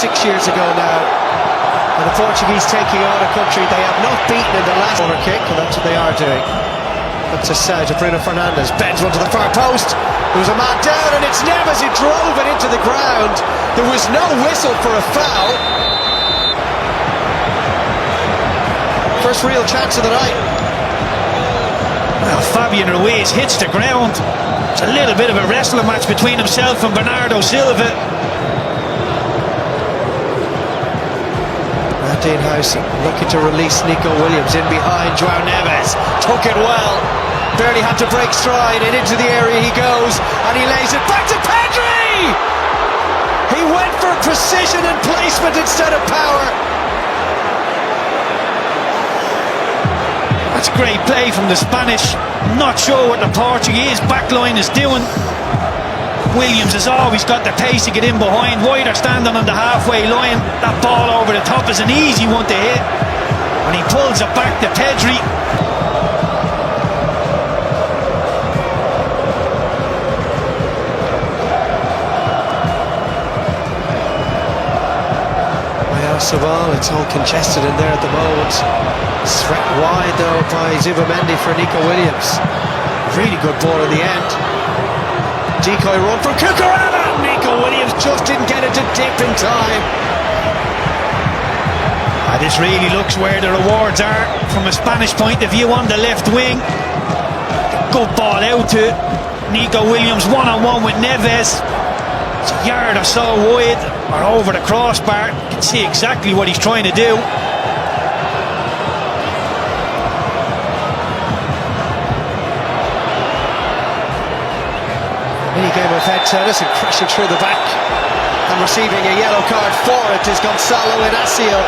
6 years ago now. And the Portuguese taking on a country they have not beaten in the last corner kick, and that's what they are doing. Up to Bruno Fernandes, bends one to the far post. There was a man down, and it's Neves who drove it into the ground. There was no whistle for a foul. First real chance of the night. Well, Fabian Ruiz hits the ground. It's a little bit of a wrestling match between himself and Bernardo Silva. Dean House looking to release Nico Williams in behind João Neves. Took it well. Barely had to break stride, and into the area he goes, and he lays it back to Pedri! He went for precision and placement instead of power. That's great play from the Spanish. Not sure what the Portuguese backline is doing. Williams has always got the pace to get in behind. Wider standing on the halfway line. That ball over the top is an easy one to hit. And he pulls it back to Pedri. Sabal, it's all congested in there at the moment. Swept wide though by Zubamendi for Nico Williams. Really good ball in the end. Decoy run from Cucurella. Nico Williams just didn't get it to dip in time. This really looks where the rewards are from a Spanish point of view on the left wing. Good ball out to Nico Williams, one-on-one with Neves. It's a yard or so wide or over the crossbar. You can see exactly what he's trying to do. Mini game of head tennis and crashing through the back and receiving a yellow card for it is Gonzalo Inacio.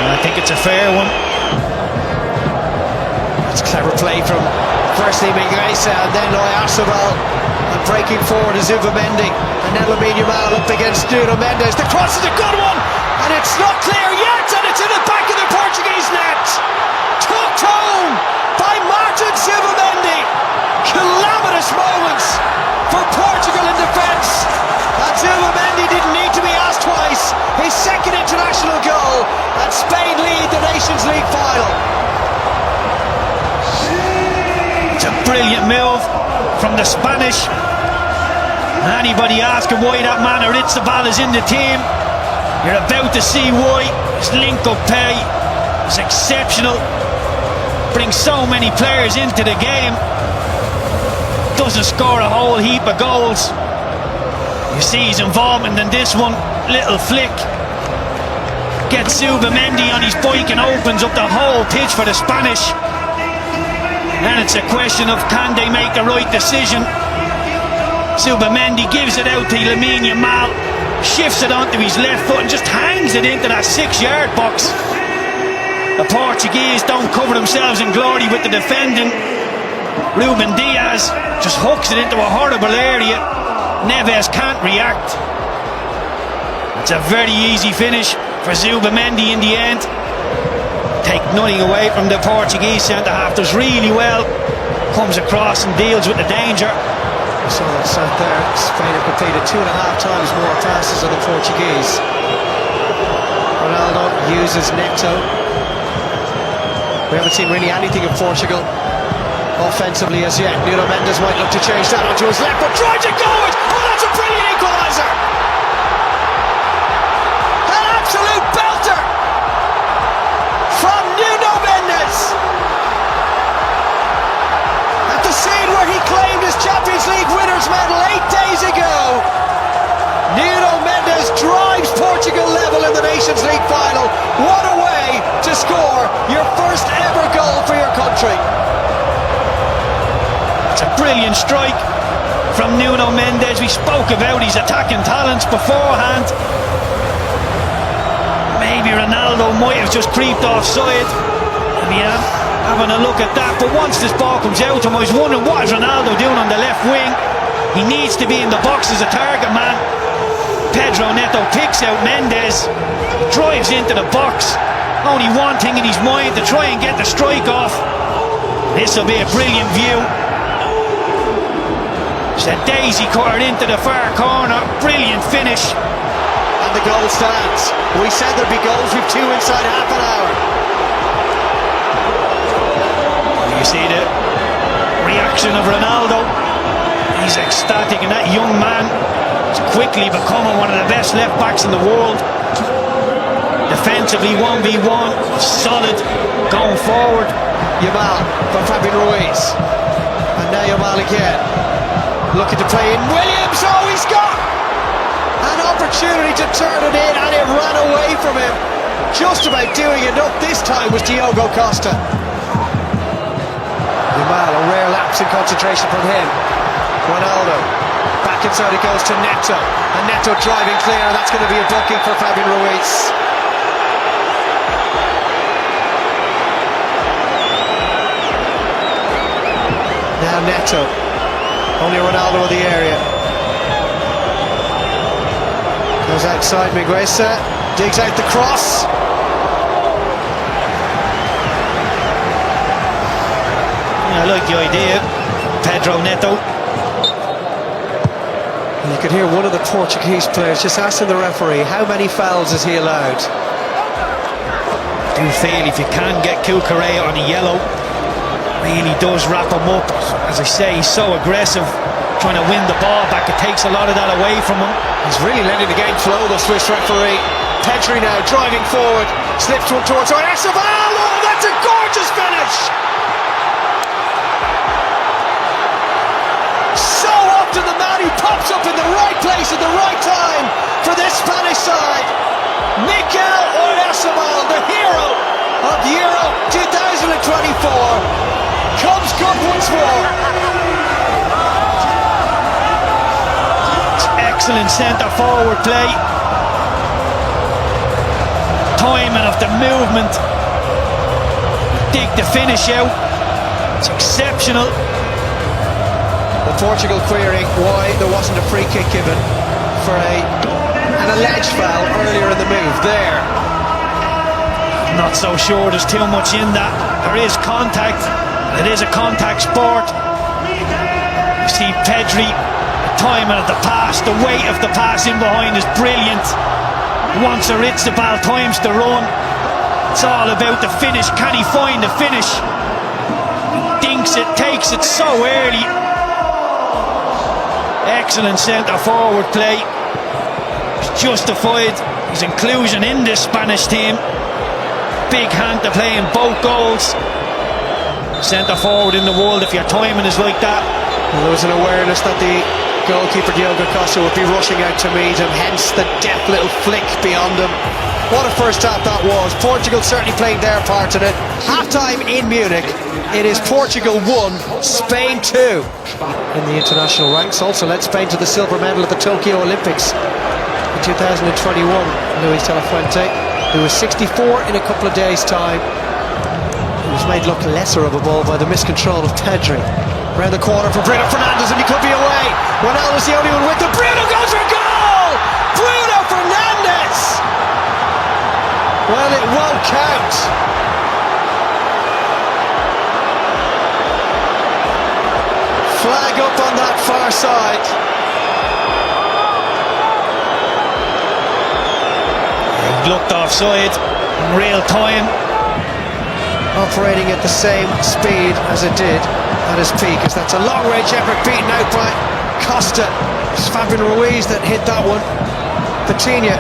I think it's a fair one. That's clever play from firstly Mingueza and then Oyarzabal, and breaking forward is Zubamendi, and then Lamine Yamal up against Nuno Mendes. The cross is a good one, and it's not clear yet, and it's in the back of the Portuguese net. Tucked home by Martin Zubamendi. Calamitous moments for Portugal in defence, and Zubamendi didn't need to be asked twice. His second international goal, and Spain lead the Nations League final. It's a brilliant move from the Spanish. Anybody asking why that man Oyarzabal is in the team, you're about to see why. His link-up play is exceptional. Brings so many players into the game. Doesn't score a whole heap of goals. You see his involvement in this one. Little flick. Gets Zubamendi on his bike and opens up the whole pitch for the Spanish. And it's a question of can they make the right decision. Zubamendi gives it out to Lamine Yamal, shifts it onto his left foot and just hangs it into that 6-yard box. The Portuguese don't cover themselves in glory with the defending. Ruben Diaz just hooks it into a horrible area. Neves can't react. It's a very easy finish for Zubamendi in the end. Take nothing away from the Portuguese centre-half. Does really well. Comes across and deals with the danger. I saw that sat there. Spain have completed 2.5 times more passes than the Portuguese. Ronaldo uses Neto. We haven't seen really anything of Portugal offensively as yet. Nuno Mendes might look to change that onto his left, but tries to go it! Oh, that's a brilliant equaliser! An absolute belter from Nuno Mendes! At the scene where he claimed his Champions League winners' medal 8 days ago, Nuno Mendes drives Portugal level in the Nations League final. What a way to score your first ever goal for your country. It's a brilliant strike from Nuno Mendes. We spoke about his attacking talents beforehand. Maybe Ronaldo might have just creeped offside. Having a look at that, but once this ball comes out to him, I was wondering what is Ronaldo doing on the left wing. He needs to be in the box as a target man. Pedro Neto picks out Mendes, drives into the box. Only one thing in his mind, to try and get the strike off. This will be a brilliant view. It's a daisy cutter into the far corner. Brilliant finish. And the goal stands. We said there'd be goals. We've two inside half an hour. You see the reaction of Ronaldo. He's ecstatic, and that young man is quickly becoming one of the best left backs in the world. Defensively 1v1, solid going forward. Yamal from Fabian Ruiz, and now Yamal again looking to play in. Williams, oh, he's got an opportunity to turn it in, and it ran away from him. Just about doing enough this time was Diogo Costa. Yamal, a rare lapse in concentration from him. Ronaldo, back inside it goes to Neto, and Neto driving clear, and that's going to be a booking for Fabian Ruiz. Now Neto, only Ronaldo in the area. Goes outside, Migueza, digs out the cross. I like the idea, Pedro Neto. And you could hear one of the Portuguese players just asking the referee, how many fouls is he allowed? I do feel if you can get Cucurella on a yellow, really does wrap him up. As I say, he's so aggressive, trying to win the ball back. It takes a lot of that away from him. He's really letting the game flow, the Swiss referee. Pedri now driving forward, slips one towards Oyarzabal. Oh, that's a gorgeous finish! So often the man who pops up in the right place at the right time for this Spanish side. Mikel Oyarzabal, the hero of Euro 2024. Comes good once more. It's excellent centre forward play. Timing of the movement. Dig the finish out. It's exceptional. Well, Portugal querying why there wasn't a free kick given for an alleged foul earlier in the move there. I'm not so sure there's too much in that. There is contact. It is a contact sport. You see Pedri, the timing of the pass, the weight of the pass in behind is brilliant. Once Oyarzabal times the run, it's all about the finish. Can he find the finish? He dinks it, takes it so early. Excellent centre forward play. He's justified his inclusion in this Spanish team. Big hand to play in both goals. Centre forward in the world, if your timing is like that. Well, there was an awareness that the goalkeeper Diogo Costa would be rushing out to meet him, hence the deft little flick beyond him. What a first half that was. Portugal certainly playing their part in it. Half-time in Munich, it is Portugal 1, Spain 2. In the international ranks, also led Spain to the silver medal at the Tokyo Olympics in 2021. Luis de la Fuente, who was 64 in a couple of days' time. He was made look lesser of a ball by the miscontrol of Pedri. Around the corner for Bruno Fernandes, and he could be away. Ronaldo's the only one with the Bruno goes for goal! Bruno Fernandes! Well, it won't count. Flag up on that far side. He looked offside in real time. Operating at the same speed as it did at his peak, as that's a long-range effort beaten out by Costa. It's Fabian Ruiz that hit that one. Vitinha.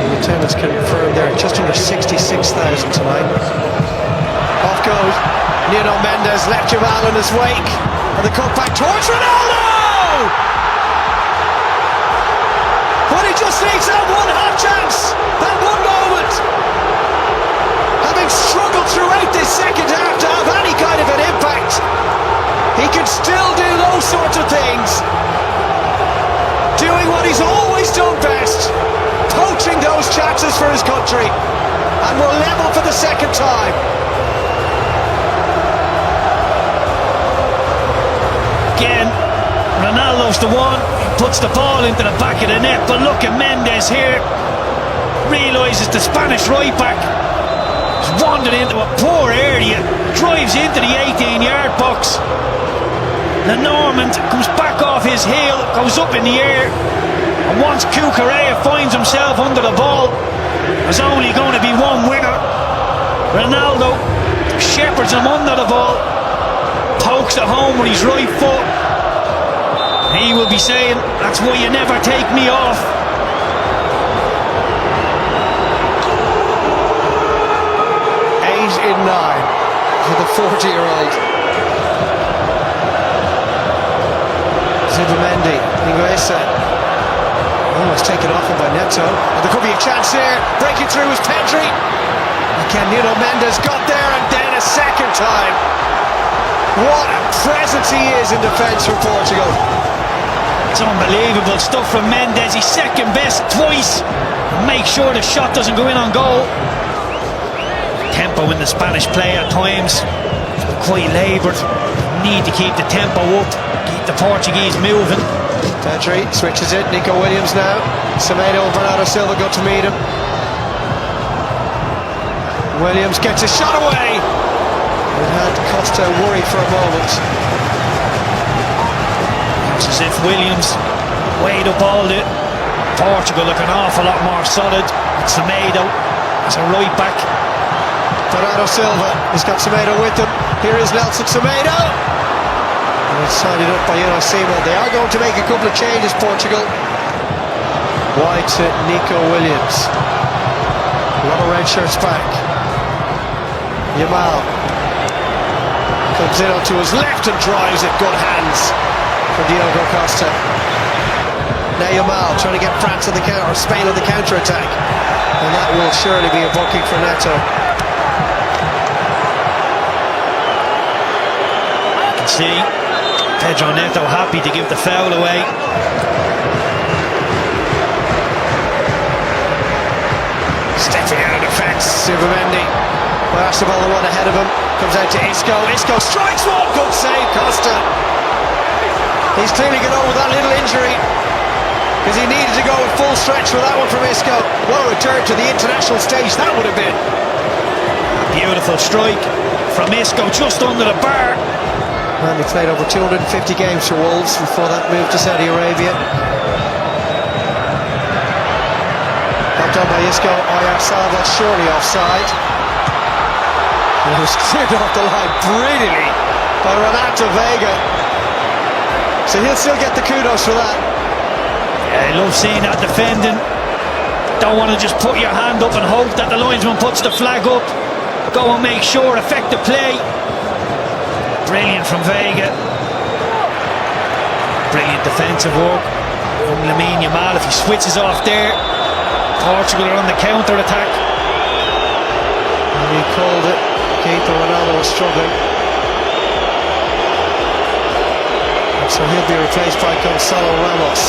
The attendance confirmed there, just under 66,000 tonight. Off goes Nuno Mendes, left Yamal in his wake, and the cut back towards Ronaldo! But he just needs that one half chance, that one moment. Having struggled throughout this second half to have any kind of an impact, he can still do those sorts of things. Doing what he's always done best, poaching those chances for his country. And we're level for the second time. Again, Ronaldo's the one. Puts the ball into the back of the net, but look at Mendes here. Realises the Spanish right back is He's wandered into a poor area, drives into the 18-yard box. The Normand comes back off his heel, goes up in the air, and once Cucurella finds himself under the ball, there's only going to be one winner. Ronaldo shepherds him under the ball, pokes it home with his right foot. He will be saying, that's why you never take me off. In 9 for the 40-year-old. Zubamendi, Inglesa. Almost taken off him by Neto. And there could be a chance here. Breaking through is Pedri. Again, Nuno Mendes got there, and then a second time. What a presence he is in defence for Portugal. It's unbelievable stuff from Mendes. He's second best twice. Make sure the shot doesn't go in on goal. Tempo in the Spanish play at times quite laboured. Need to keep the tempo up, keep the Portuguese moving. Pedri switches it. Nico Williams now. Semedo and Bernardo Silva go to meet him. Williams gets a shot away. It had Costa worried for a moment. It's as if Williams weighed up all the Portugal look an awful lot more solid. And Semedo as a right back. Bernardo Silva has got Semedo with him. Here is Nelson Semedo. And it's signed up by Simo. They are going to make a couple of changes, Portugal. Wide to Nico Williams. A lot of red shirts back. Yamal comes in onto his left and drives it. Good hands from Diogo Costa. Now Yamal trying to get France on the counter, or Spain on the counter attack. And that will surely be a booking for Neto. See Pedro Neto happy to give the foul away. Stepping out of defence, Zubamendi. Arsenal the one ahead of him, comes out to Isco. Isco strikes one, good save, Costa. He's clearly got over that little injury, because he needed to go at full stretch for that one from Isco. What a return to the international stage that would have been. Beautiful strike from Isco, just under the bar. And he played over 250 games for Wolves before that move to Saudi Arabia. Helped on by Isco. Oyarzabal surely offside. And it was cleared off the line brilliantly by Renato Vega. So he'll still get the kudos for that. Yeah, I love seeing that defending. Don't want to just put your hand up and hope that the linesman puts the flag up. Go and make sure, affect the play. Brilliant from Vega. Brilliant defensive work from Lamine Yamal. If he switches off there, Portugal are on the counter attack. And he called it. Keeper Ronaldo was struggling. And so he'll be replaced by Gonzalo Ramos.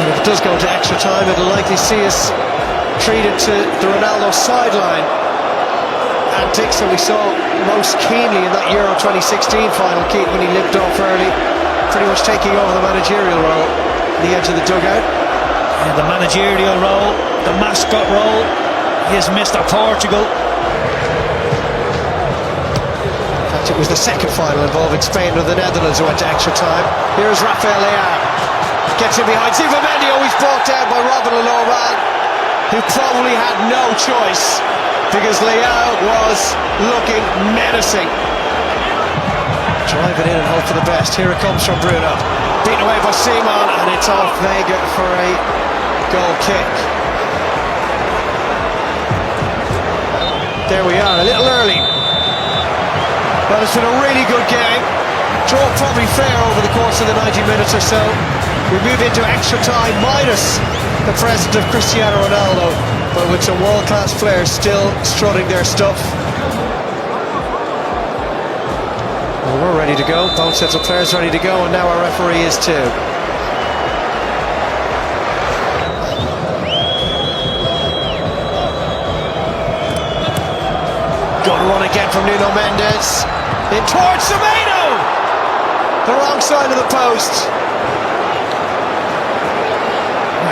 And if it does go to extra time, it'll likely see us treated to the Ronaldo sideline antics that we saw most keenly in that Euro 2016 final, Keith, when he limped off early, pretty much taking over the managerial role at the edge of the dugout. Yeah, the managerial role, the mascot role, he is Mr. Portugal. In fact, it was the second final involving Spain or the Netherlands who went to extra time. Here's Rafael Leao, gets in behind Zubamendi, always brought down by Robin Lenormand, who probably had no choice because Leao was looking menacing. Drive it in and hope for the best. Here it comes from Bruno. Beaten away by Simon, and it's off Vega for a goal kick. There we are, a little early. But it's been a really good game. Draw probably fair over the course of the 90 minutes or so. We move into extra time minus the presence of Cristiano Ronaldo, but with some world-class players still strutting their stuff. Well, we're ready to go, both sets of players ready to go, and now our referee is too. Good run again from Nuno Mendes, in towards Semedo! The wrong side of the post.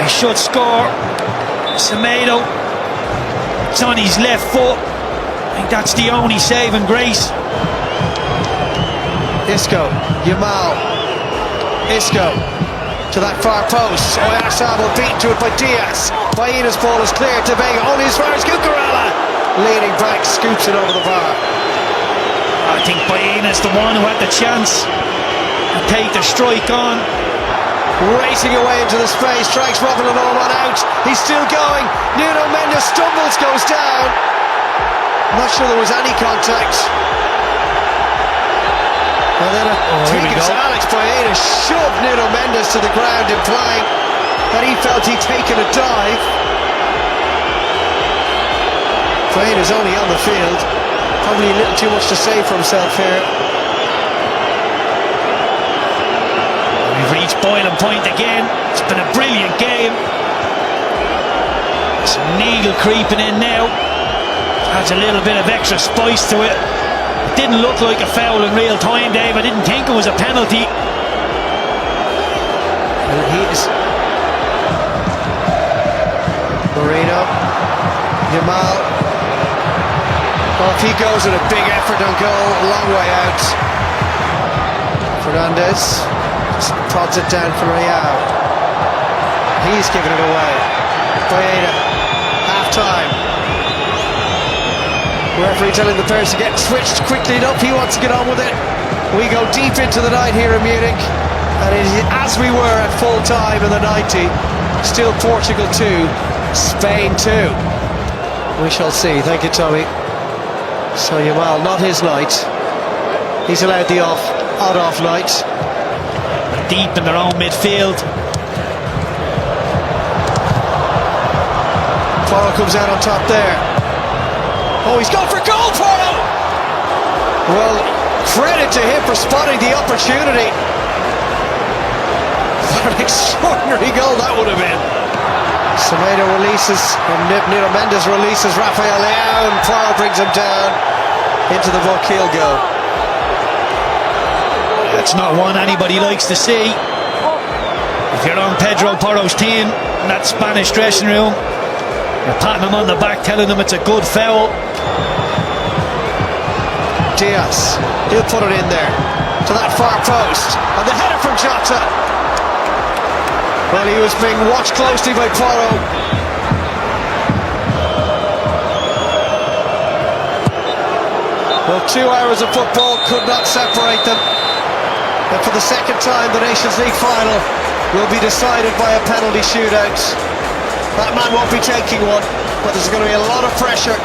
He should score. Semedo, it's on his left foot. I think that's the only saving grace. Isco, Yamal, Isco to that far post. Oyarzabal beaten to it by Diaz. Baena's ball is cleared to Vega, only as far as Cucurella. Leaning back, scoops it over the bar. I think Baena's the one who had the chance to take the strike on. Racing away into the space, strikes Robin and Orman out. He's still going. Nuno Mendes stumbles, goes down. I'm not sure there was any contact. And then here we go. Alex Baena shoved Nuno Mendes to the ground, implying that he felt he'd taken a dive. Baena's only on the field. Probably a little too much to say for himself here. We've reached boiling point again. It's been a brilliant game. Some needle creeping in now. Adds a little bit of extra spice to it. It didn't look like a foul in real time, Dave. I didn't think it was a penalty. And he is Marino, Yamal. Off he goes with a big effort on goal, a long way out. Fernandez prods it down for Real. He's giving it away. Baena, half time. Referee telling the players to get switched quickly enough. He wants to get on with it. We go deep into the night here in Munich, and it is as we were at full time in the 90. Still Portugal 2, Spain 2. We shall see. Thank you, Tommy. So Yamal, not his night. He's allowed the odd off night. Deep in their own midfield. Porro comes out on top there. Oh, he's gone for goal, Porro! Well, credit to him for spotting the opportunity. What an extraordinary goal that would have been. Semedo releases, and Nuno Mendes releases Rafael Leão, and Porro brings him down into the book. He'll go. That's not one anybody likes to see. If you're on Pedro Porro's team in that Spanish dressing room, you're patting him on the back, telling him it's a good foul. Diaz, he'll put it in there to that far post, and the header from Jota. Well, he was being watched closely by Porro. Well, 2 hours of football could not separate them. And for the second time, the Nations League final will be decided by a penalty shootout. That man won't be taking one, but there's going to be a lot of pressure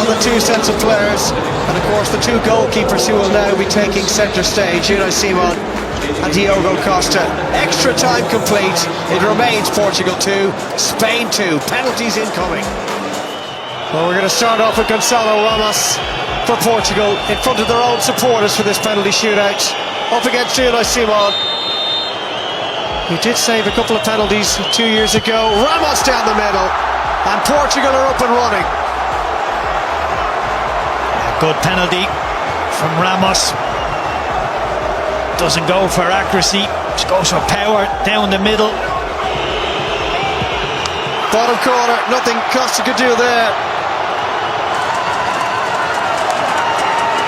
on the two sets of players. And of course, the two goalkeepers who will now be taking centre stage, Unai Simon and Diogo Costa. Extra time complete. It remains Portugal 2, Spain 2. Penalties incoming. Well, we're going to start off with Gonçalo Ramos for Portugal in front of their own supporters for this penalty shootout. Up against Unai Simon. He did save a couple of penalties 2 years ago. Ramos down the middle, and Portugal are up and running. Good penalty from Ramos. Doesn't go for accuracy, just goes for power down the middle. Bottom corner, nothing Costa could do there.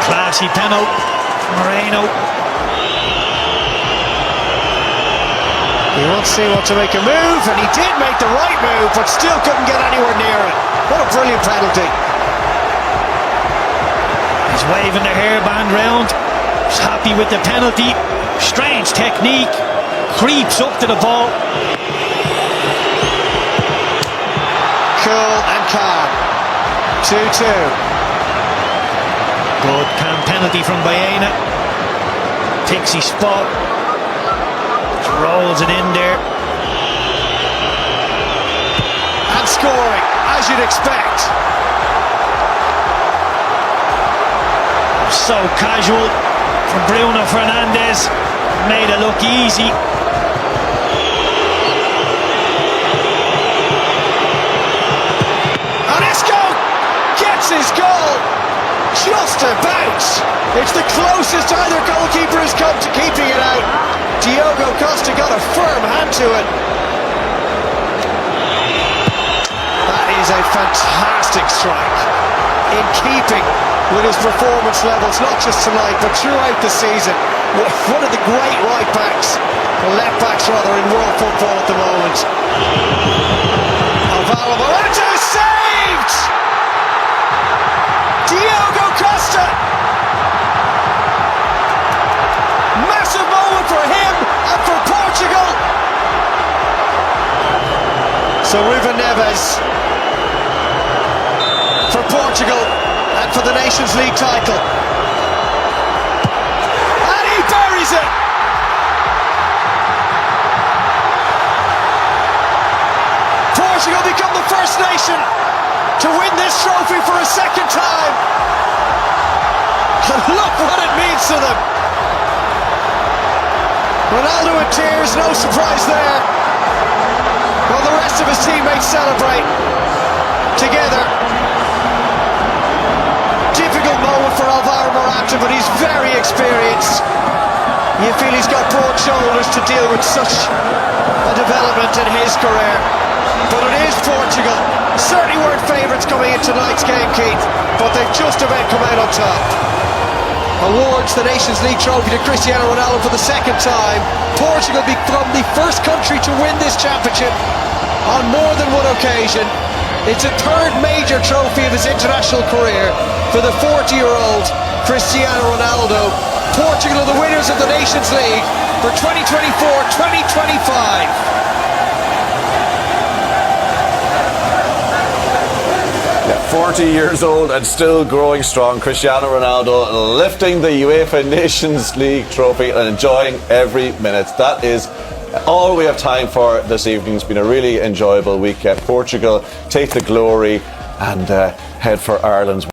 Classy penalty, Moreno. He wants Simon to make a move, and he did make the right move, but still couldn't get anywhere near it. What a brilliant penalty. He's waving the hairband round. He's happy with the penalty. Strange technique. Creeps up to the ball. Cool and calm. 2-2. Good calm penalty from Baena. Takes his spot. Just rolls it in there. And scoring, as you'd expect. So casual from Bruno Fernandes. Made it look easy. And Isco gets his goal. Just about. It's the closest either goalkeeper has come to keeping it out. Diogo Costa got a firm hand to it. a fantastic strike, in keeping with his performance levels, not just tonight but throughout the season. One of the great right backs, or left backs rather, in world football at the moment. Alvaro saved! Diogo Costa! Massive moment for him and for Portugal. So Ruben Neves for Portugal and for the Nations League title. And he buries it! Portugal become the first nation to win this trophy for a second time. And look what it means to them. Ronaldo in tears, no surprise there. While the rest of his teammates celebrate together. Difficult moment for Alvaro Morata, but he's very experienced. You feel he's got broad shoulders to deal with such a development in his career. But it is Portugal. Certainly weren't favourites coming into tonight's game, Keith, but they've just about come out on top. Awards the Nations League trophy to Cristiano Ronaldo for the second time. Portugal become the first country to win this championship on more than one occasion. It's a third major trophy of his international career for the 40-year-old Cristiano Ronaldo. Portugal are the winners of the Nations League for 2024-2025. 40 years old and still growing strong. Cristiano Ronaldo lifting the UEFA Nations League trophy and enjoying every minute. That is all we have time for this evening. It's been a really enjoyable week. Portugal take the glory and head for Ireland's